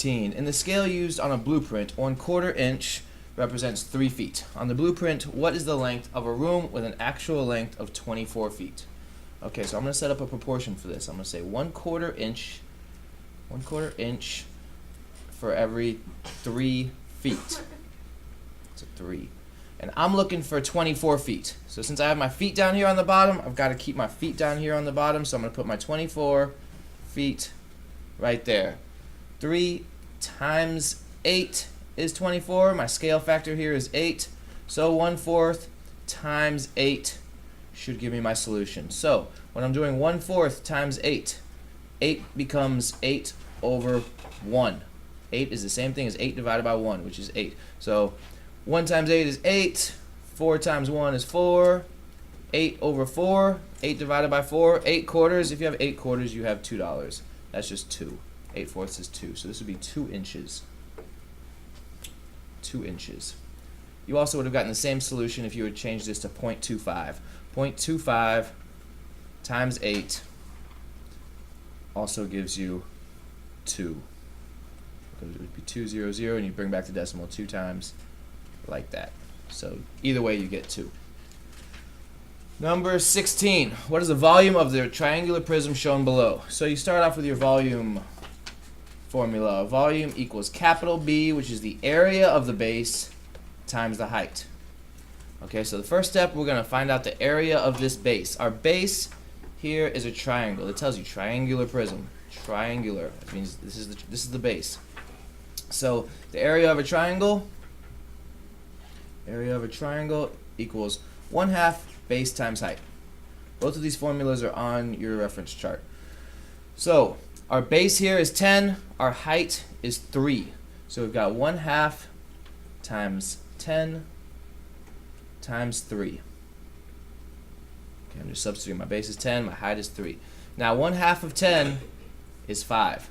17. In the scale used on a blueprint, 1/4 inch represents 3 feet. On the blueprint, what is the length of a room with an actual length of 24 feet? Okay, so I'm going to set up a proportion for this. I'm going to say 1/4 inch for every 3 feet. It's a 3. And I'm looking for 24 feet. So since I have my feet down here on the bottom, I've got to keep my feet down here on the bottom. So I'm going to put my 24 feet right there. 3 times 8 is 24. My scale factor here is 8. So 1/4 times 8 should give me my solution. So when I'm doing 1/4 times 8, 8 becomes 8 over 1. 8 is the same thing as 8 divided by 1, which is 8. So 1 times 8 is 8. 4 times 1 is 4. 8 over 4. 8 divided by 4. 8 quarters. If you have 8 quarters, you have $2. That's just 2. 8/4 is 2. So this would be 2 inches. 2 inches. You also would have gotten the same solution if you would change this to 0.25. 0.25 times 8 also gives you 2. Because it would be 200, and you bring back the decimal 2 times, like that. So either way, you get 2. Number 16. What is the volume of the triangular prism shown below? So you start off with your volume formula. Volume equals capital B, which is the area of the base, times the height. Okay, so the first step, we're going to find out the area of this base. Our base here is a triangle. It tells you triangular prism. Triangular. That means this is the base. So the area of a triangle equals 1/2 base times height. Both of these formulas are on your reference chart. So our base here is 10. Our height is 3. So we've got 1/2 times 10 times 3. Okay, I'm just substituting. My base is 10. My height is 3. Now 1/2 of 10 is 5.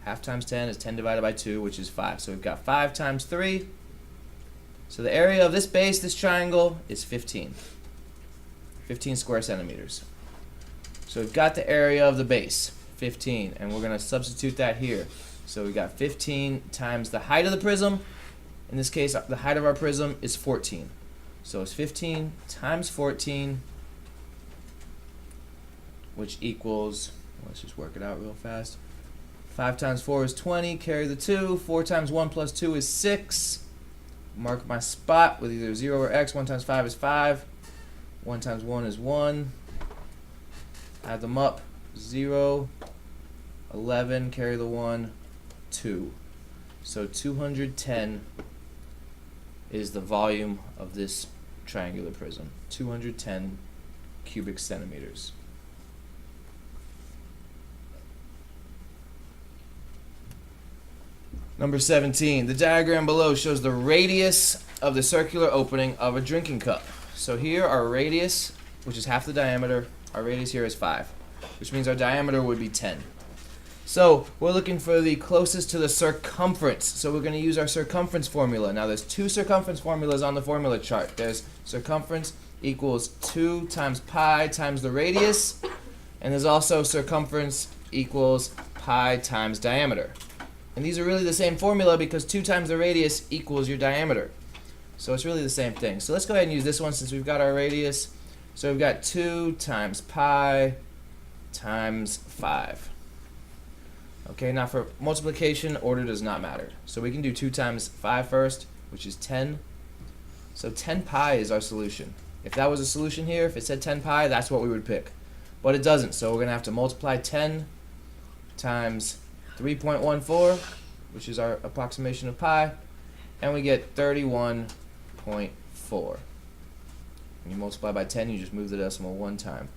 Half times 10 is 10 divided by 2, which is 5. So we've got 5 times 3. So the area of this base, this triangle, is 15. 15 square centimeters. So we've got the area of the base, 15, and we're going to substitute that here. So we've got 15 times the height of the prism. In this case, the height of our prism is 14. So it's 15 times 14, which equals, let's just work it out real fast. 5 times 4 is 20, carry the 2. 4 times 1 plus 2 is 6. Mark my spot with either 0 or x. 1 times 5 is 5. 1 times 1 is 1. Add them up. 0, 11, carry the 1, 2. So 210 is the volume of this triangular prism. 210 cubic centimeters. Number 17. The diagram below shows the radius of the circular opening of a drinking cup. So here our radius, which is half the diameter, our radius here is 5, which means our diameter would be 10. So we're looking for the closest to the circumference. So we're going to use our circumference formula. Now there's 2 circumference formulas on the formula chart. There's circumference equals 2 times pi times the radius, and there's also circumference equals pi times diameter. And these are really the same formula because 2 times the radius equals your diameter. So it's really the same thing. So let's go ahead and use this one since we've got our radius. So we've got 2 times pi times 5. Okay, now for multiplication, order does not matter. So we can do 2 times 5 first, which is 10. So 10 pi is our solution. If that was a solution here, if it said 10 pi, that's what we would pick. But it doesn't, so we're going to have to multiply 10 times 3.14, which is our approximation of pi, and we get 31.4. When you multiply by 10, you just move the decimal 1 time.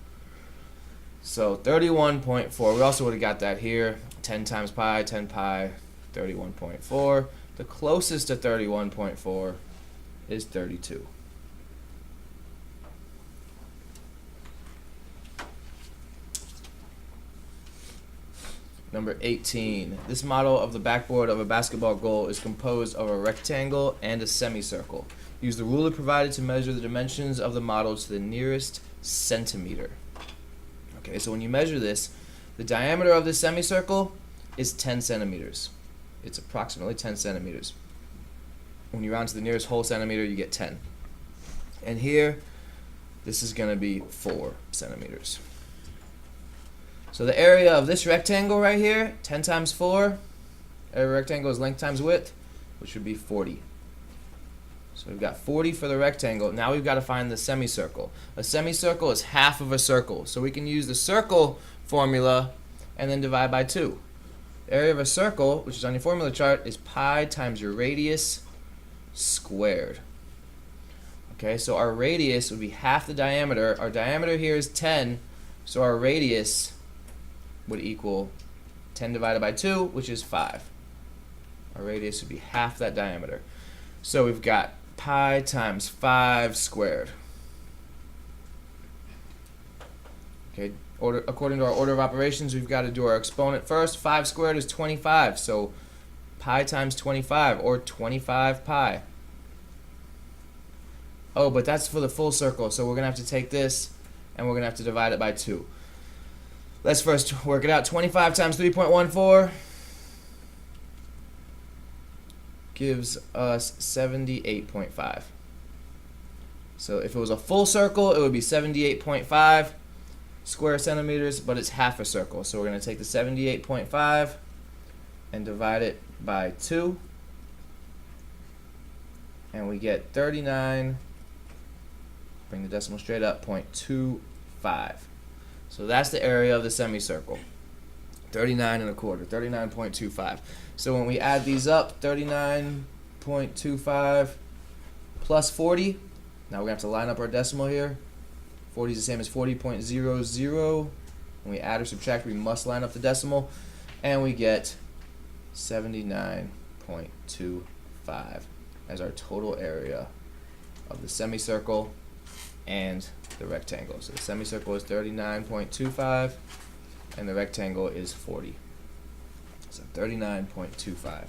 So 31.4. We also would have got that here. 10 times pi, 10 pi, 31.4. The closest to 31.4 is 32. Number 18. This model of the backboard of a basketball goal is composed of a rectangle and a semicircle. Use the ruler provided to measure the dimensions of the model to the nearest centimeter. Okay, so when you measure this, the diameter of this semicircle is 10 centimeters. it's approximately 10 centimeters. When you round to the nearest whole centimeter, you get 10. And here, this is going to be 4 centimeters. So the area of this rectangle right here, 10 times 4, area of rectangle is length times width, which would be 40. So we've got 40 for the rectangle. Now we've got to find the semicircle. A semicircle is half of a circle. So we can use the circle formula and then divide by 2. The area of a circle, which is on your formula chart, is pi times your radius squared. Okay, so our radius would be half the diameter. Our diameter here is 10, so our radius would equal 10 divided by 2, which is 5. Our radius would be half that diameter. So we've got pi times 5 squared. Okay, according to our order of operations, we've got to do our exponent first. 5 squared is 25, so pi times 25, or 25 pi. Oh, but that's for the full circle, so we're going to have to take this and we're going to have to divide it by 2. Let's first work it out. 25 times 3.14 gives us 78.5. So if it was a full circle, it would be 78.5 square centimeters, but it's half a circle. So we're going to take the 78.5 and divide it by 2, and we get 39, bring the decimal straight up, 0.25. So that's the area of the semicircle. 39 1/4, 39.25. So when we add these up, 39.25 plus 40, now we're going to have to line up our decimal here. 40 is the same as 40.00. When we add or subtract, we must line up the decimal, and we get 79.25 as our total area of the semicircle and the rectangle. So the semicircle is 39.25 and the rectangle is 40. So 39.25.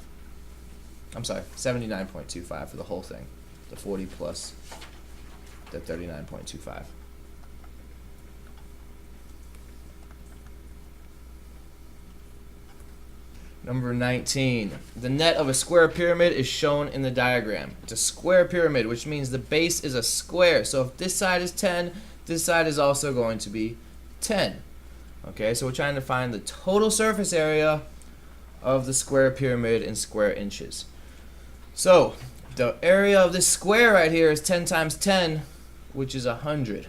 I'm sorry, 79.25 for the whole thing. The 40 plus the 39.25. Number 19. The net of a square pyramid is shown in the diagram. It's a square pyramid, which means the base is a square. So if this side is 10, this side is also going to be 10. Okay, so we're trying to find the total surface area of the square pyramid in square inches. So the area of this square right here is 10 times 10, which is 100.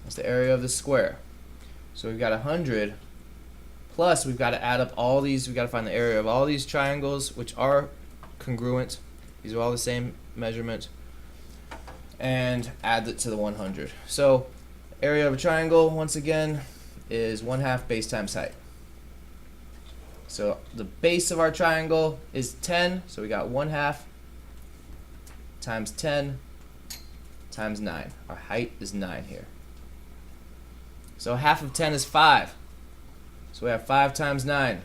That's the area of the square. So we've got 100. Plus, we've got to add up all these. We've got to find the area of all these triangles, which are congruent. These are all the same measurement. And add it to the 100. So, area of a triangle, once again, is 1/2 base times height. So, the base of our triangle is 10. So, we got 1/2 times 10 times 9. Our height is 9 here. So, 1/2 of 10 is 5. So we have 5 times 9.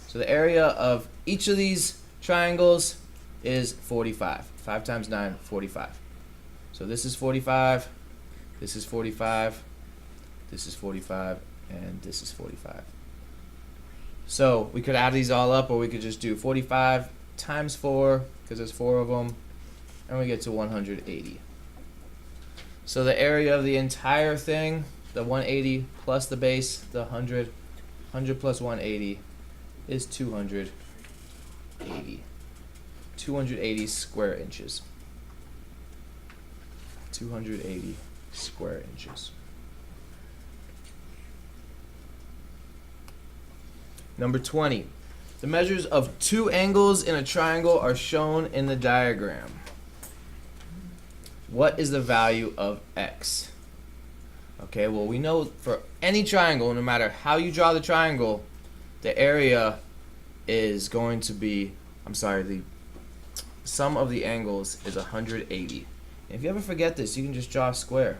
So the area of each of these triangles is 45. 5 times 9, 45. So this is 45, this is 45, this is 45, and this is 45. So we could add these all up, or we could just do 45 times 4, because there's 4 of them, and we get to 180. So the area of the entire thing, the 180 plus the base, the 100 plus 180 is 280. 280 square inches. 280 square inches. Number 20. The measures of 2 angles in a triangle are shown in the diagram. What is the value of x? Okay, well, we know for any triangle, no matter how you draw the triangle, the area is going to be, the sum of the angles is 180. And if you ever forget this, you can just draw a square.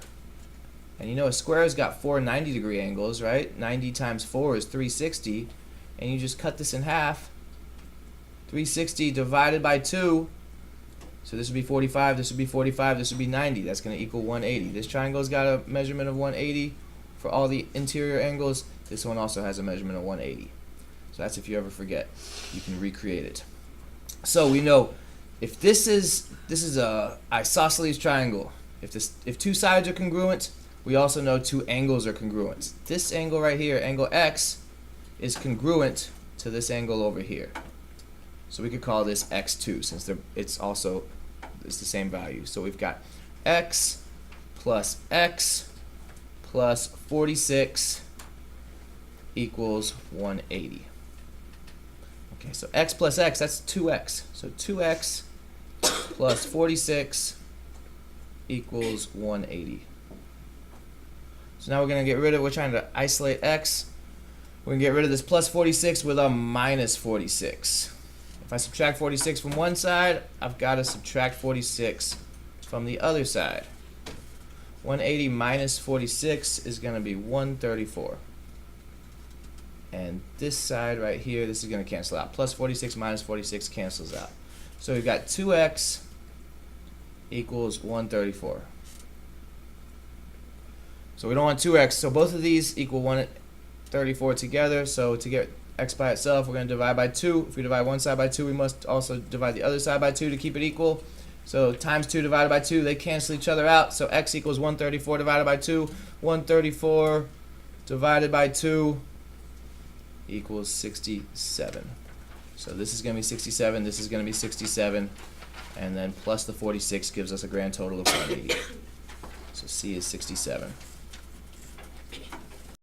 And you know a square has got 4 90-degree angles, right? 90 times 4 is 360. And you just cut this in half. 360 divided by 2. So this would be 45, this would be 45, this would be 90. That's going to equal 180. This triangle's got a measurement of 180 for all the interior angles. This one also has a measurement of 180. So So that's if you ever forget. You can recreate it. So we know if this is a isosceles triangle, if two sides are congruent, we also know two angles are congruent. This angle right here, angle X, is congruent to this angle over here. So we could call this x2 since it's the same value. So we've got x plus 46 equals 180. Okay, so x plus x, that's 2x. So 2x plus 46 equals 180. So now we're trying to isolate x. We're going to get rid of this plus 46 with a minus 46. If I subtract 46 from one side, I've got to subtract 46 from the other side. 180 minus 46 is going to be 134. And this side right here, this is going to cancel out. Plus 46 minus 46 cancels out. So we've got 2x equals 134. So we don't want 2x. So both of these equal 134 together. So to get x by itself, we're going to divide by 2. If we divide one side by 2, we must also divide the other side by 2 to keep it equal. So times 2 divided by 2, they cancel each other out. So x equals 134 divided by 2. 134 divided by 2 equals 67. So this is going to be 67, this is going to be 67, and then plus the 46 gives us a grand total of 180. So C is 67.